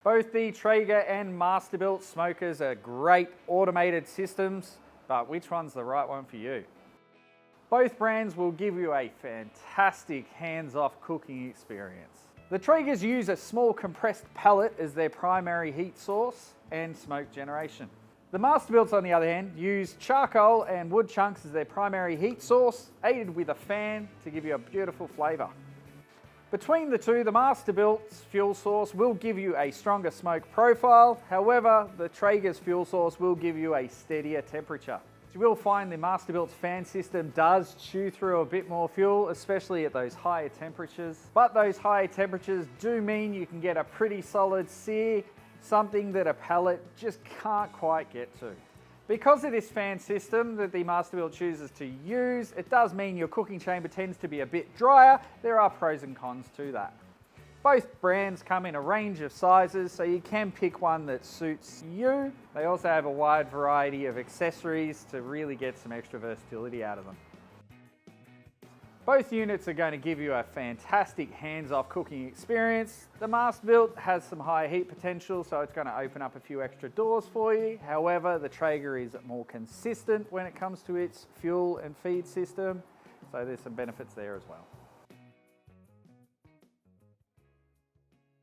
Both the Traeger and Masterbuilt smokers are great automated systems, but which one's the right one for you? Both brands will give you a fantastic hands-off cooking experience. The Traegers use a small compressed pellet as their primary heat source and smoke generation. The Masterbuilts, on the other hand, use charcoal and wood chunks as their primary heat source, aided with a fan to give you a beautiful flavour. Between the two, the Masterbuilt's fuel source will give you a stronger smoke profile. However, the Traeger's fuel source will give you a steadier temperature. You will find the Masterbuilt's fan system does chew through a bit more fuel, especially at those higher temperatures. But those higher temperatures do mean you can get a pretty solid sear, something that a pellet just can't quite get to. Because of this fan system that the Masterbuilt chooses to use, it does mean your cooking chamber tends to be a bit drier. There are pros and cons to that. Both brands come in a range of sizes, so you can pick one that suits you. They also have a wide variety of accessories to really get some extra versatility out of them. Both units are going to give you a fantastic hands-off cooking experience. The Masterbuilt has some higher heat potential, so it's going to open up a few extra doors for you. However, the Traeger is more consistent when it comes to its fuel and feed system, so there's some benefits there as well.